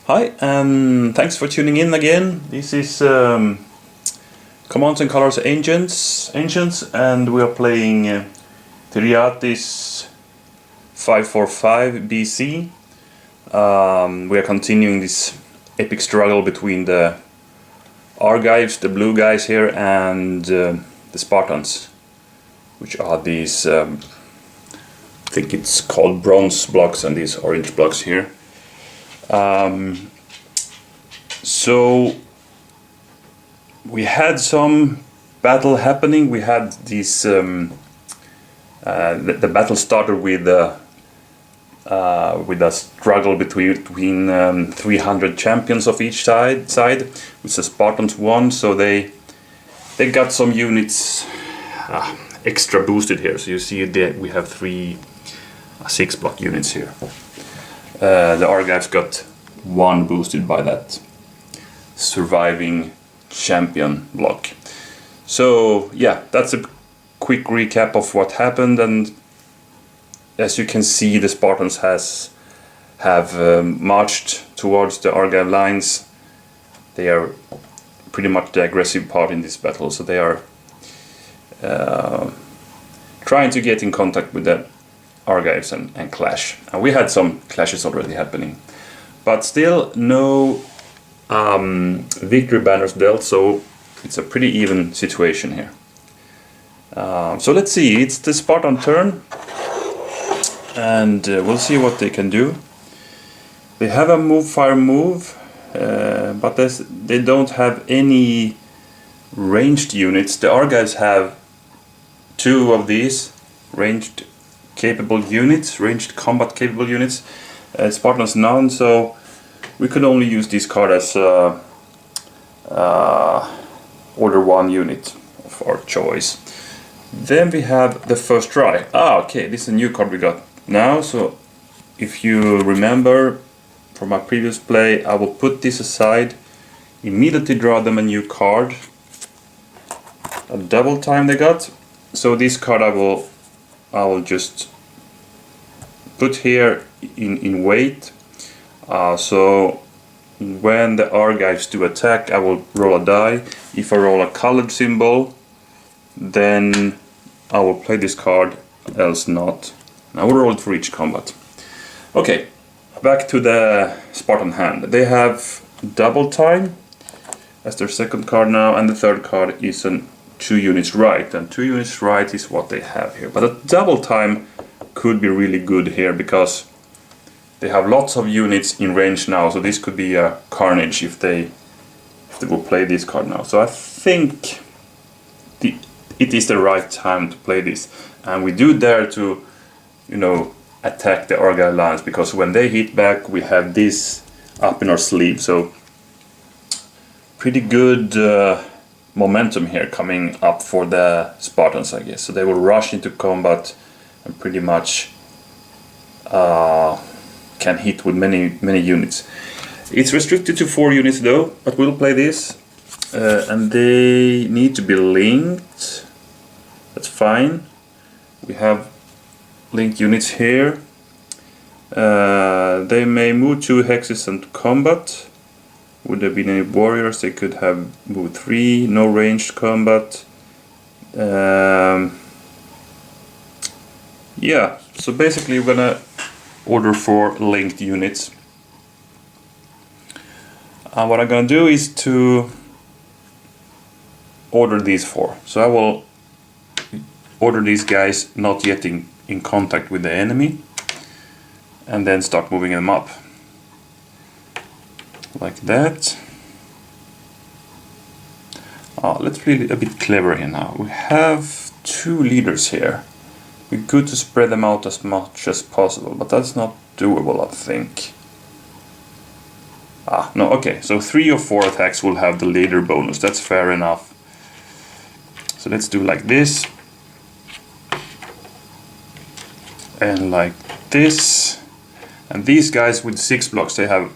Hi, and thanks for tuning in again. This is Commands and Colors Ancients, and we are playing Thyreatis 545 BC. We are continuing this epic struggle between the Argives, the blue guys here, and the Spartans, which are these, I think it's called bronze blocks, and these orange blocks here. So we had some battle happening. We had these the battle started with a struggle between 300 champions of each side, which the Spartans won. So they got some units extra boosted here. So you see that we have 6 block units here. The Argives got 1 boosted by that surviving champion block. So yeah, that's a quick recap of what happened, and as you can see, the Spartans have marched towards the Argive lines. They are pretty much the aggressive part in this battle, so they are trying to get in contact with the Argives and clash. And we had some clashes already happening, but still no victory banners dealt, so it's a pretty even situation here. So let's see, it's the Spartan turn, and we'll see what they can do. They have a move fire move, but they don't have any ranged units. The Argives have 2 of these ranged combat capable units. Spartans none, so we could only use this card as order 1 unit of our choice. Then we have the first try. Okay, this is a new card we got now. So if you remember from my previous play, I will put this aside, immediately draw them a new card. A double time they got. So this card I will just put here in wait. So when the Argives do attack, I will roll a die. If I roll a colored symbol, then I will play this card, else not. I will roll it for each combat. Okay, back to the Spartan hand. They have double time as their second card now, and the third card is an 2 units right, and 2 units right is what they have here. But a double time could be really good here because they have lots of units in range now, so this could be a carnage if they will play this card now. So I think it is the right time to play this, and we do dare to, attack the Argive lines, because when they hit back, we have this up in our sleeve. So pretty good momentum here coming up for the Spartans, I guess. So they will rush into combat and pretty much can hit with many units. It's restricted to 4 units though, but we'll play this, and they need to be linked. That's fine. We have linked units here. They may move 2 hexes into combat. Would there be any warriors? They could have moved 3, no ranged combat. Yeah, so basically we're gonna order 4 linked units. What I'm gonna do is to order these 4. So I will order these guys not yet in contact with the enemy, and then start moving them up. Like that. Let's be a bit clever here now. We have 2 leaders here. We're good to spread them out as much as possible, but that's not doable, I think. No, okay, so 3 or 4 attacks will have the leader bonus. That's fair enough. So let's do like this. And like this. And these guys with 6 blocks, they have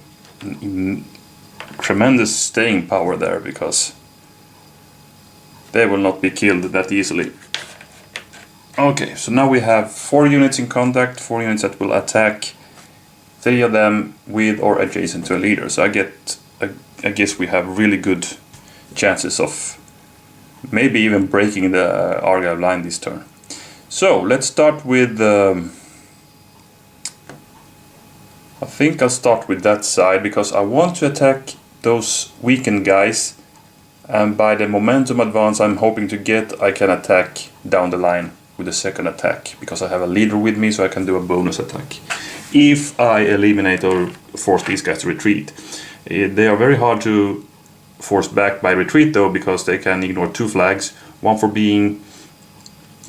tremendous staying power there, because they will not be killed that easily. Okay, so now we have 4 units in contact, 4 units that will attack 3 of them with or adjacent to a leader. So I guess we have really good chances of maybe even breaking the Argyle line this turn. So let's start with I think I'll start with that side because I want to attack those weakened guys, and by the momentum advance I'm hoping to get, I can attack down the line with the second attack because I have a leader with me, so I can do a bonus attack if I eliminate or force these guys to retreat. They are very hard to force back by retreat though, because they can ignore 2 flags, one for being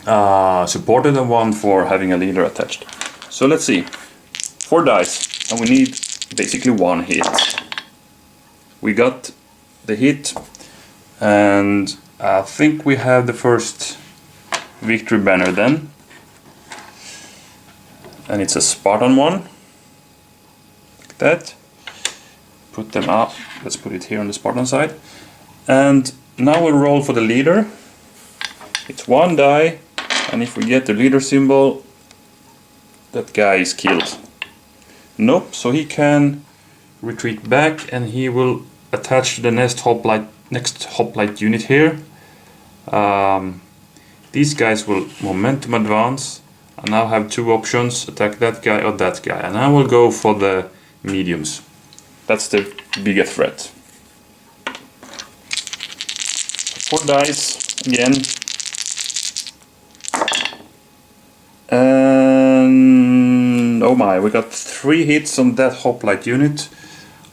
supported and one for having a leader attached. So let's see, 4 dice, and we need basically 1 hit. We got the hit, and I think we have the first victory banner then, and it's a Spartan one, like that. Put them up, let's put it here on the Spartan side, and now we'll roll for the leader. It's 1 die, and if we get the leader symbol, that guy is killed. Nope, so he can retreat back and he will attach to the next hoplite unit here. These guys will momentum advance. I now have 2 options, attack that guy or that guy, and I will go for the mediums. That's the bigger threat. 4 dice again. And oh my, we got 3 hits on that hoplite unit.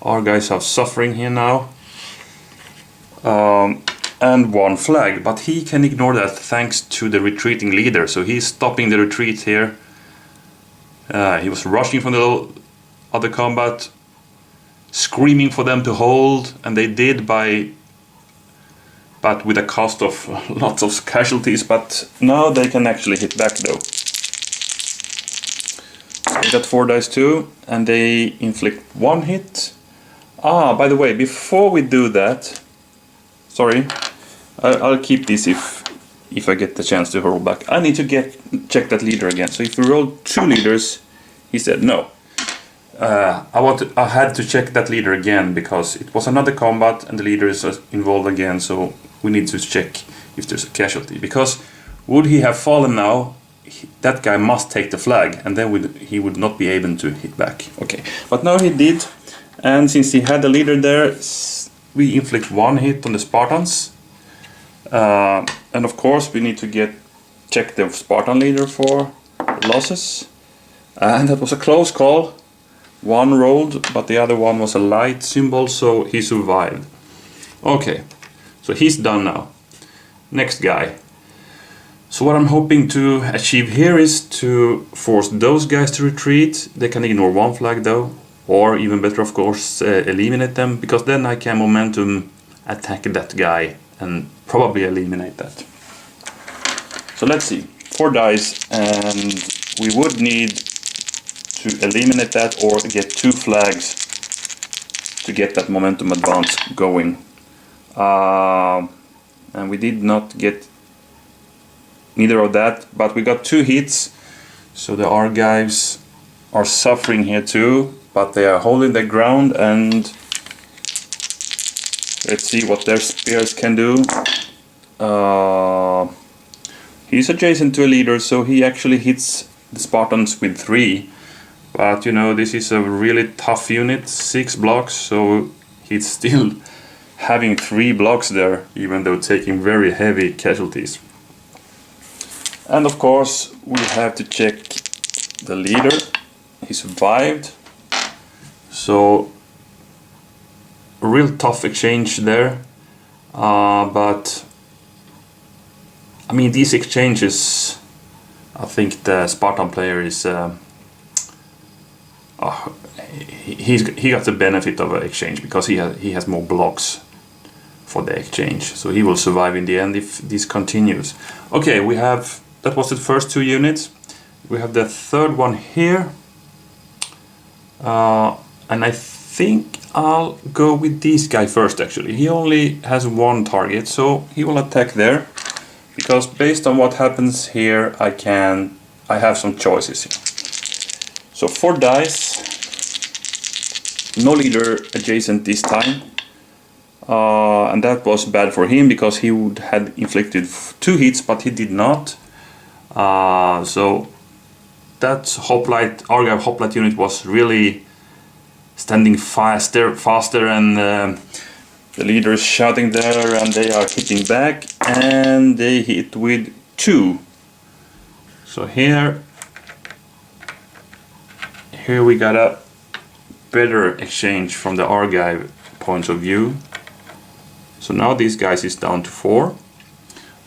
Our guys are suffering here now. And 1 flag, but he can ignore that thanks to the retreating leader, so he's stopping the retreat here. He was rushing from the other combat, screaming for them to hold, and they did, but with a cost of lots of casualties, but now they can actually hit back though. They got 4 dice too, and they inflict 1 hit. By the way, before we do that, sorry, I'll keep this if I get the chance to roll back. I need to check that leader again. So if we roll 2 leaders, he said no. I had to check that leader again because it was another combat and the leader is involved again. So we need to check if there's a casualty, because would he have fallen now, that guy must take the flag, and then he would not be able to hit back. Okay, but now he did, and since he had the leader there, we inflict 1 hit on the Spartans, and of course we need to check the Spartan leader for losses, and that was a close call. 1 rolled, but the other one was a light symbol, so he survived. Okay, so he's done now. Next guy. So what I'm hoping to achieve here is to force those guys to retreat. They can ignore 1 flag though, or even better of course eliminate them, because then I can momentum attack that guy and probably eliminate that. So let's see, 4 dice, and we would need to eliminate that or get 2 flags to get that momentum advance going. And we did not get neither of that, but we got 2 hits, so the Argives are suffering here too, but they are holding their ground, and let's see what their spears can do. He's adjacent to a leader, so he actually hits the Spartans with 3, but you know, this is a really tough unit, 6 blocks, so he's still having 3 blocks there, even though taking very heavy casualties. And of course we have to check the leader. He survived, so a real tough exchange there, but I mean, these exchanges, I think the Spartan player is he got the benefit of an exchange because he has more blocks for the exchange, so he will survive in the end if this continues. Okay, we have, that was the first 2 units. We have the third one here, and I think I'll go with this guy first. Actually, he only has 1 target, so he will attack there, because based on what happens here I have some choices here. So 4 dice, no leader adjacent this time. And that was bad for him because he would had inflicted 2 hits, but he did not. So that hoplite, Argive hoplite unit was really standing faster, and the leader is shouting there, and they are hitting back, and they hit with 2. So here we got a better exchange from the Argive point of view. So now these guys is down to 4.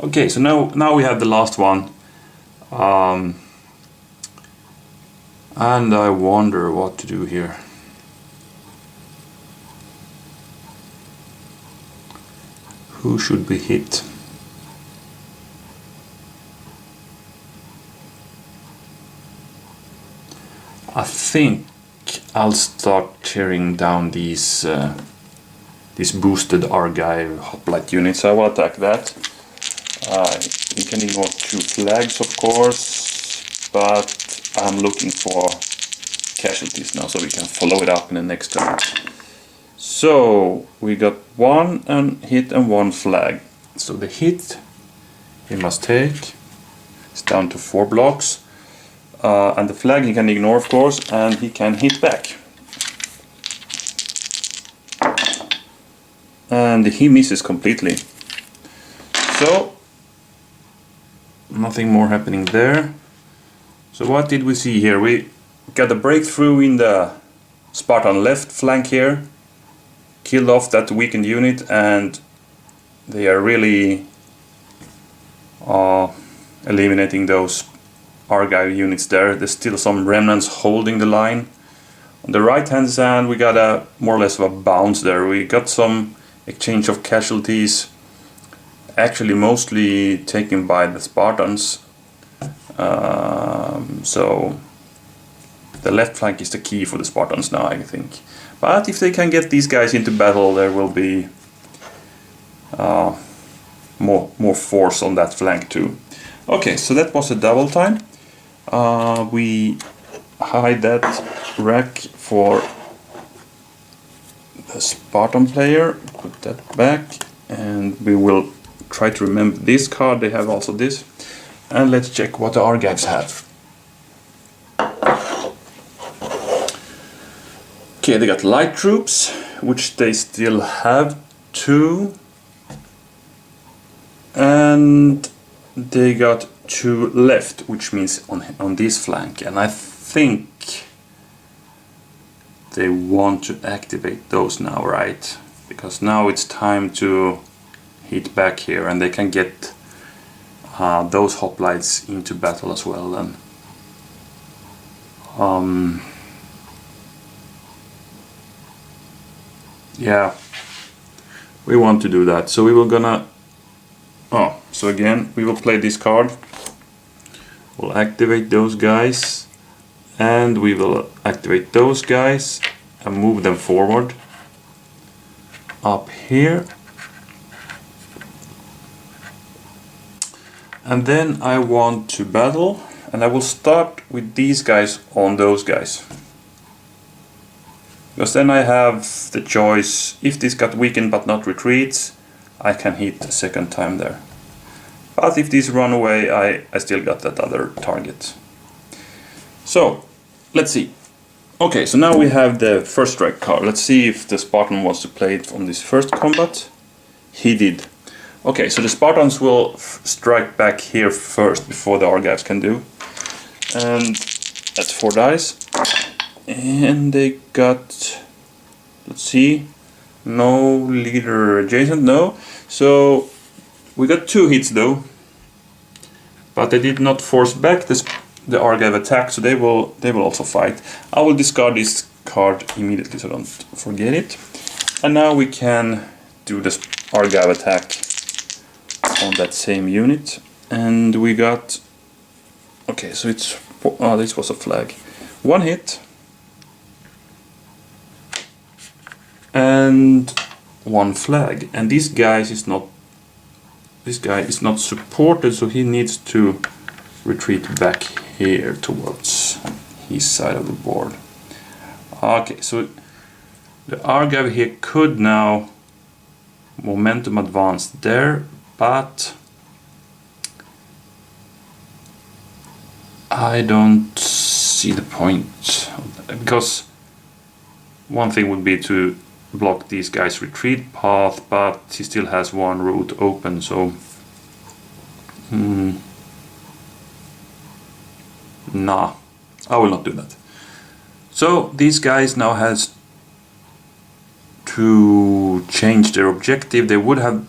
Okay, so now we have the last one. And I wonder what to do here. Who should be hit? I think I'll start tearing down these boosted Argive hoplite units. I will attack that. You can ignore 2 flags, of course, but I'm looking for casualties now, so we can follow it up in the next turn. So we got 1 hit and 1 flag. So the hit he must take is down to 4 blocks, and the flag he can ignore, of course, and he can hit back. And he misses completely. So nothing more happening there. So what did we see here? We got a breakthrough in the Spartan left flank here, killed off that weakened unit, and they are really eliminating those Argive units there. There's still some remnants holding the line. On the right hand side we got a more or less of a bounce there. We got some exchange of casualties, actually mostly taken by the Spartans. So the left flank is the key for the Spartans now, I think. But if they can get these guys into battle, there will be more force on that flank too. Okay, so that was a double time. We hide that rack for the Spartan player, put that back, and we will try to remember this card. They have also this. And let's check what the Argives have. Okay, they got light troops, which they still have 2. And they got 2 left, which means on this flank. And I think they want to activate those now, right? Because now it's time to hit back here, and they can get those hoplites into battle as well. And yeah, we want to do that. So we will gonna so again we will play this card. We'll activate those guys, and we will activate those guys and move them forward up here. And then I want to battle, and I will start with these guys on those guys. Because then I have the choice, if this got weakened but not retreats, I can hit a second time there. But if these run away, I still got that other target. So, let's see. Okay, so now we have the first strike card. Let's see if the Spartan wants to play it on this first combat. He did. Okay, so the Spartans will strike back here first before the Argives can do. And that's 4 dice. And they got, let's see, no leader adjacent, no. So we got 2 hits though. But they did not force back the Argive attack, so they will also fight. I will discard this card immediately, so don't forget it. And now we can do this Argive attack on that same unit, and we got, okay, so it's, this was a flag, 1 hit and 1 flag, and this guy is not supported, so he needs to retreat back here towards his side of the board. Okay, so The Argive here could now momentum advance there, but I don't see the point, because one thing would be to block these guys' retreat path, but he still has one route open, so nah, I will not do that. So these guys now has to change their objective. They would have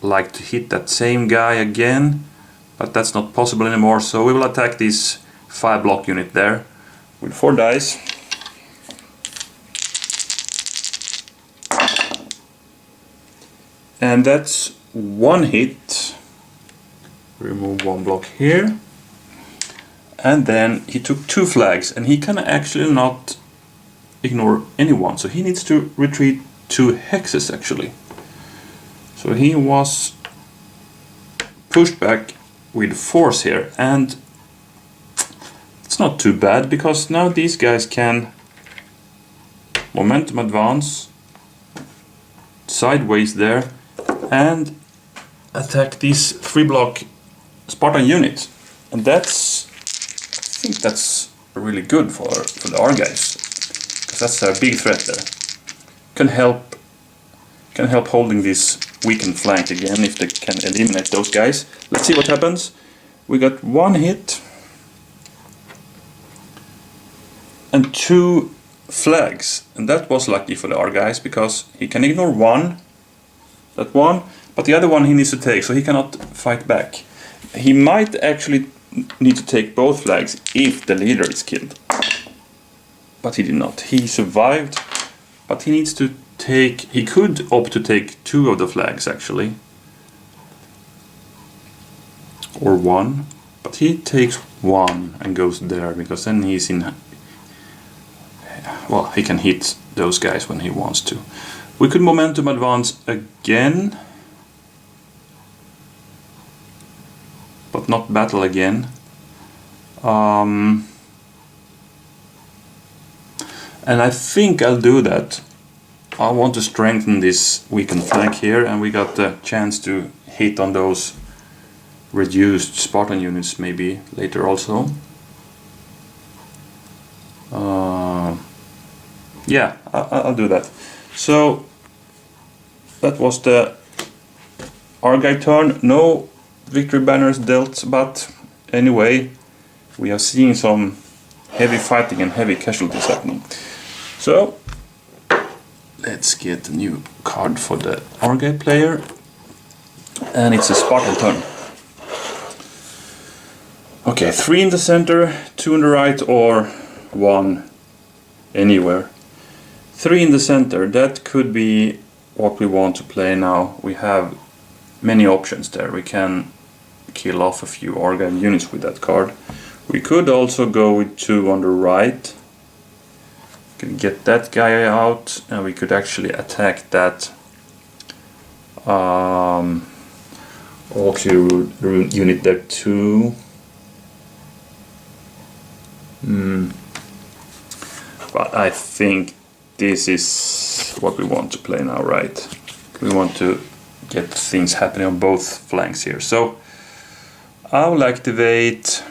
liked to hit that same guy again, but that's not possible anymore, so we will attack this 5 block unit there with 4 dice. And that's 1 hit. Remove 1 block here. And then he took 2 flags, and he can actually not ignore anyone, so he needs to retreat 2 hexes actually. So he was pushed back with force here, and it's not too bad, because now these guys can momentum advance sideways there and attack these 3 block Spartan units, and that's, I think that's really good for the Argives, because that's a big threat there. Can help holding this weakened flank again if they can eliminate those guys. Let's see what happens. We got 1 hit and 2 flags, and that was lucky for the Argives, because he can ignore that one, but the other one he needs to take, so he cannot fight back. He might actually need to take both flags if the leader is killed, but he did not. He survived, but he needs to take, he could opt to take 2 of the flags actually, or 1, but he takes 1 and goes there, because then he's in, well, he can hit those guys when he wants to. We could momentum advance again, but not battle again. And I think I'll do that. I want to strengthen this weakened flank here, and we got the chance to hit on those reduced Spartan units maybe later also. Yeah, I'll do that. So that was the Argive turn. No victory banners dealt, but anyway, we are seeing some heavy fighting and heavy casualties happening. So let's get a new card for the Argive player, and it's a Spartan turn. Okay, 3 in the center, 2 on the right, or 1 anywhere. 3 in the center, that could be what we want to play now. We have many options there. We can kill off a few Argive units with that card. We could also go with 2 on the right. We can get that guy out, and we could actually attack that auxiliary unit there too. But I think this is what we want to play now, right? We want to get things happening on both flanks here. So I will activate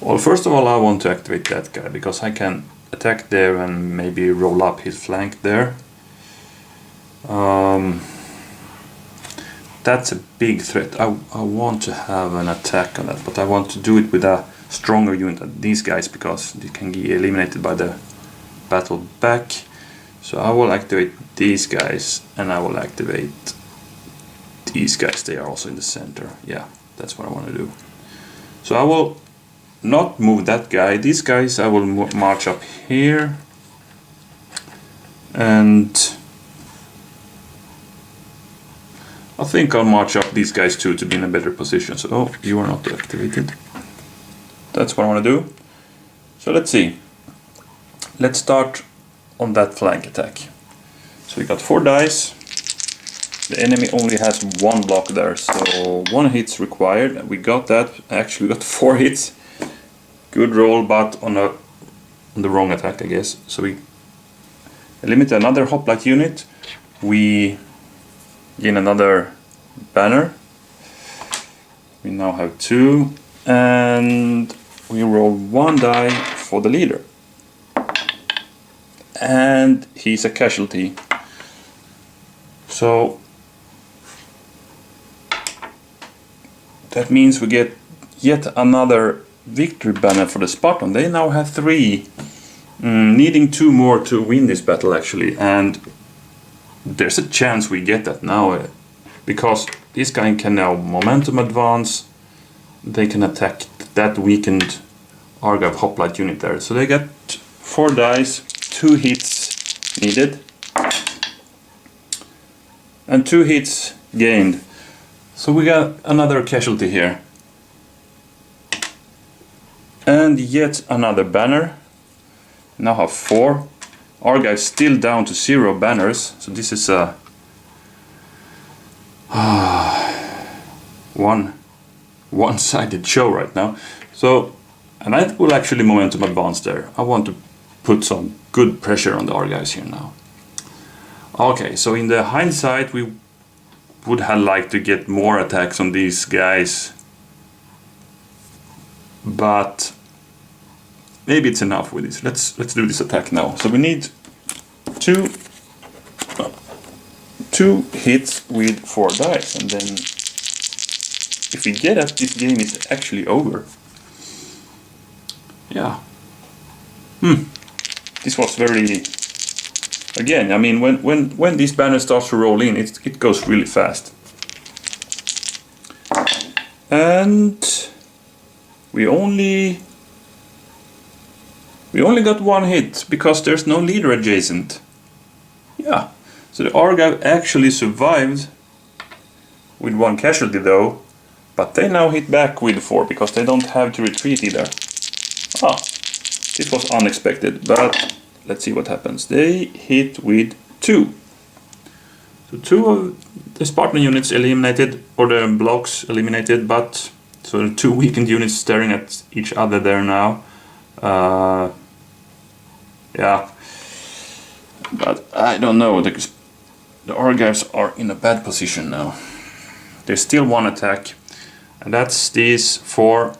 well, first of all, I want to activate that guy, because I can attack there and maybe roll up his flank there. That's a big threat. I want to have an attack on that, but I want to do it with a stronger unit than these guys, because they can get eliminated by the battle back. So I will activate these guys, and I will activate these guys. They are also in the center. Yeah, that's what I want to do. So I will not move that guy. These guys I will march up here, and I think I'll march up these guys too to be in a better position. So, oh, you are not activated. That's what I want to do. So let's see. let's start on that flank attack. So we got 4 dice. The enemy only has 1 block there, so 1 hit's required. We got that. Actually, we got 4 hits. Good roll, but on the wrong attack, I guess. So we eliminate another hoplite unit. We gain another banner. We now have 2, and we roll 1 die for the leader. And he's a casualty. So that means we get yet another victory banner for the Spartan. They now have 3, needing 2 more to win this battle actually, and there's a chance we get that now, because this guy can now momentum advance. They can attack that weakened Argive hoplite unit there. So they get 4 dice, 2 hits needed, and 2 hits gained. So we got another casualty here. And yet another banner. Now have 4. Argive still down to 0 banners. So this is a one-sided show right now. So, and I will actually momentum advance there. I want to put some good pressure on the Argives here now. Okay, so in the hindsight, we would have liked to get more attacks on these guys, but maybe it's enough with this. Let's do this attack now. So we need 2 hits with 4 dice, and then if we get it, this game is actually over. Yeah. This was very. Again, I mean, when this banner starts to roll in, it goes really fast. And we only got 1 hit because there's no leader adjacent. Yeah, so the Argive actually survived with 1 casualty though, but they now hit back with 4 because they don't have to retreat either. Ah, this was unexpected, but let's see what happens. They hit with 2. So 2 of the Spartan units eliminated, or the blocks eliminated, but so the 2 weakened units staring at each other there now. Yeah, but I don't know, the Argives are in a bad position now. There's still 1 attack, and that's these 4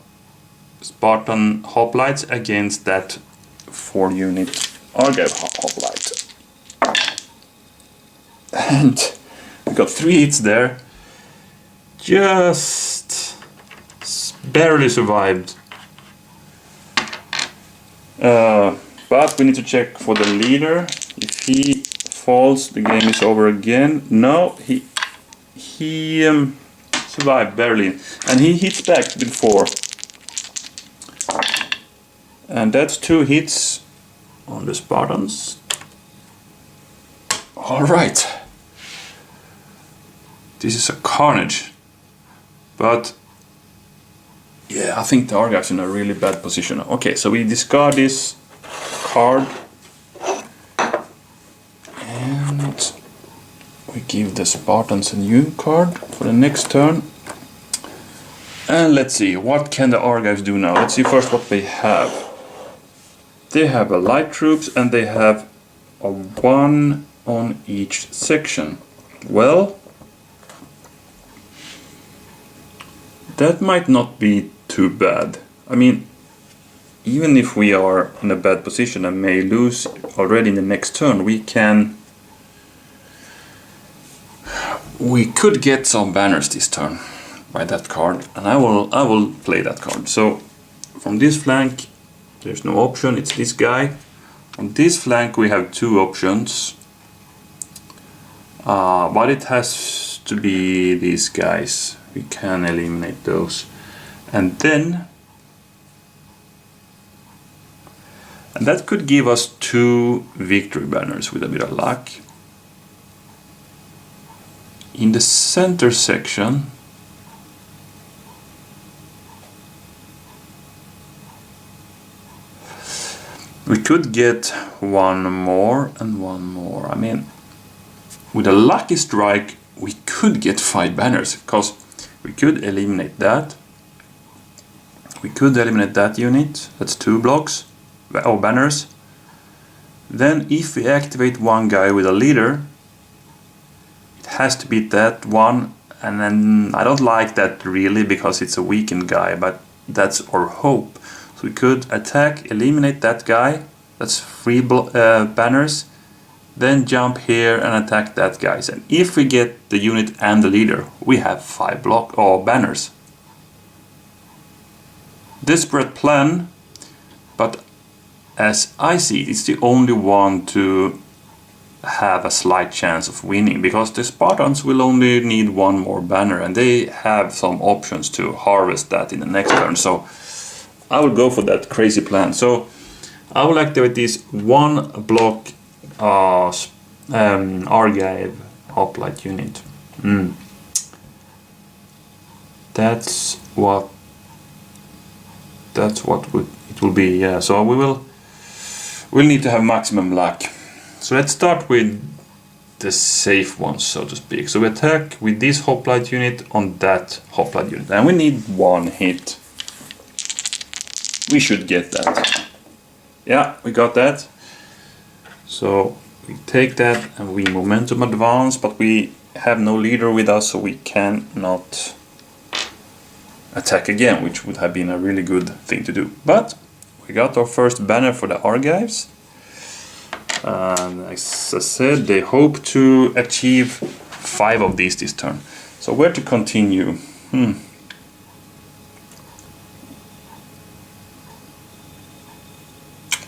Spartan hoplites against that 4 unit Argive hoplite. And we got 3 hits there. Just barely survived. But we need to check for the leader. If he falls, the game is over again. No, he survived barely, and he hits back with 4. And that's 2 hits on the Spartans. Alright. This is a carnage. But yeah, I think the Argive's in a really bad position. Okay, so we discard this card. And we give the Spartans a new card for the next turn. And let's see, what can the Argives do now? Let's see first what they have. They have a light troops and they have a 1 on each section. Well, that might not be too bad. I mean, even if we are in a bad position and may lose already in the next turn, we could get some banners this turn by that card, and I will play that card. So from this flank there's no option, it's this guy. On this flank we have 2 options, but it has to be these guys. We can eliminate those, and that could give us 2 victory banners with a bit of luck. In the center section, We could get one more and one more. I mean, with a lucky strike, we could get 5 banners, because we could eliminate that. We could eliminate that unit. That's 2 blocks or banners. Then if we activate one guy with a leader, it has to beat that one. And then I don't like that really, because it's a weakened guy, but that's our hope. So we could attack, eliminate that guy. That's 3 banners. Then jump here and attack that guy. And if we get the unit and the leader, we have 5 block or banners. Desperate plan, but as I see it, it's the only one to have a slight chance of winning, because the Spartans will only need 1 more banner, and they have some options to harvest that in the next turn. So I will go for that crazy plan. So I will activate this 1 block Argive hoplite unit. That's what it will be. Yeah. So we'll need to have maximum luck. So let's start with the safe ones, so to speak. So we attack with this hoplite unit on that hoplite unit, and we need 1 hit. We should get that. Yeah, we got that. So we take that and we momentum advance, but we have no leader with us, so we cannot attack again, which would have been a really good thing to do. But we got our first banner for the Argives. And as I said, they hope to achieve 5 of these this turn. So where to continue?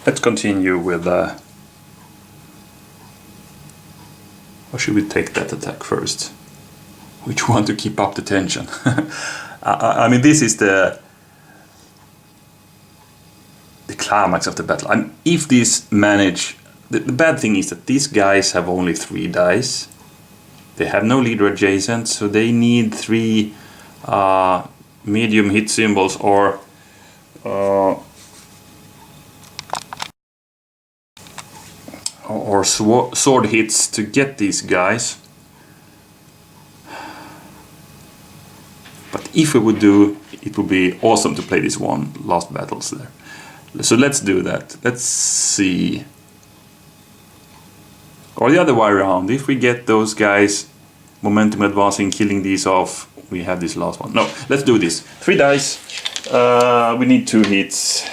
Let's continue with... or should we take that attack first? Which one to keep up the tension? I mean, this is the climax of the battle. I mean, if these manage... The bad thing is that these guys have only 3 dice. They have no leader adjacent, so they need 3 medium hit symbols or sword hits to get these guys. But if we would do, it would be awesome to play this one last battles there. So let's do that. Let's see. Or the other way around, if we get those guys momentum advancing, killing these off, we have this last one. No, let's do this. 3 dice, we need 2 hits.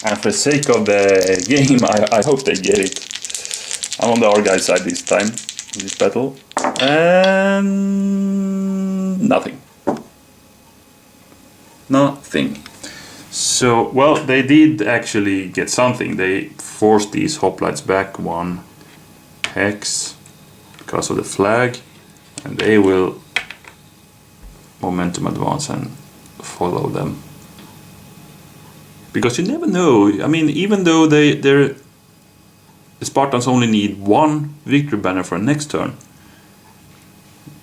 And for the sake of the game, I hope they get it. I'm on the Argive side this time, in this battle. And... nothing. Nothing. So, well, they did actually get something. They forced these hoplites back 1 hex because of the flag, and they will momentum advance and follow them. Because you never know. I mean, even though the Spartans only need 1 victory banner for next turn,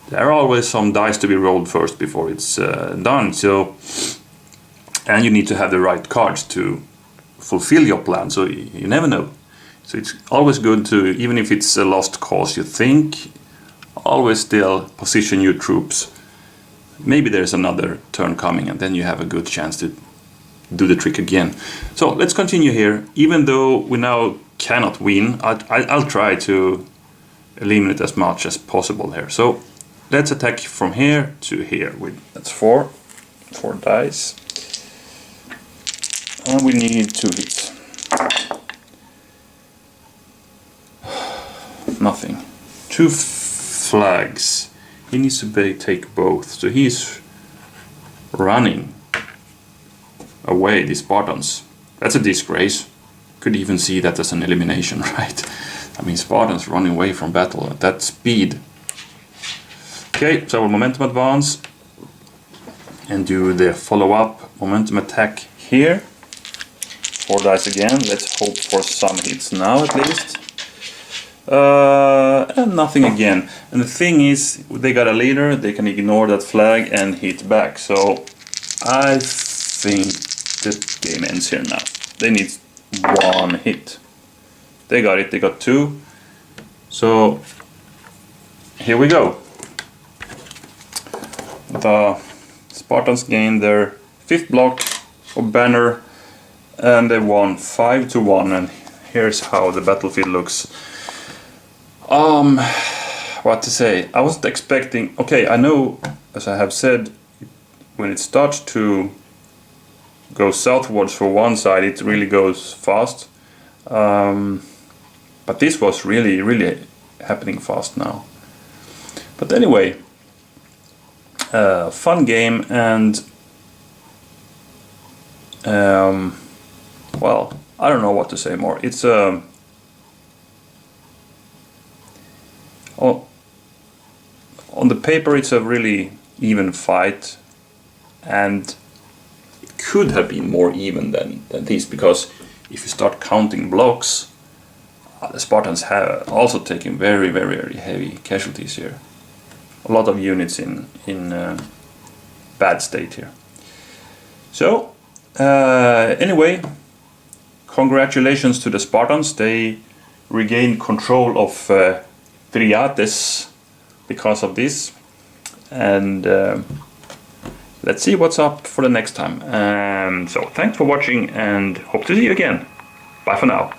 there are always some dice to be rolled first before it's done. So. And you need to have the right cards to fulfill your plan, so you never know. So it's always good to, even if it's a lost cause you think, always still position your troops. Maybe there's another turn coming, and then you have a good chance to do the trick again. So let's continue here. Even though we now cannot win, I'll try to eliminate as much as possible here. So let's attack from here to here. That's 4 dice. And we need 2 hits. Nothing. 2 flags. He needs to take both. So he's running away, the Spartans. That's a disgrace. Could even see that as an elimination, right? I mean, Spartans running away from battle at that speed. Okay, so we'll momentum advance and do the follow-up momentum attack here. 4 dice again. Let's hope for some hits now at least. And nothing again. And the thing is, they got a leader, they can ignore that flag and hit back. So I think the game ends here now. They need one hit. They got it, they got 2. So here we go. The Spartans gained their 5th block of banner and they won 5-1, and here's how the battlefield looks. What to say? I wasn't expecting... Okay, I know, as I have said, when it starts to go southwards for one side, it really goes fast. But this was really happening fast now. But anyway, fun game, and well, I don't know what to say more. It's on the paper it's a really even fight, and it could have been more even than this, because if you start counting blocks, the Spartans have also taken very heavy casualties here. A lot of units in bad state here. So anyway, congratulations to the Spartans. They regained control of Thyreatis because of this, and let's see what's up for the next time. So thanks for watching, and hope to see you again. Bye for now.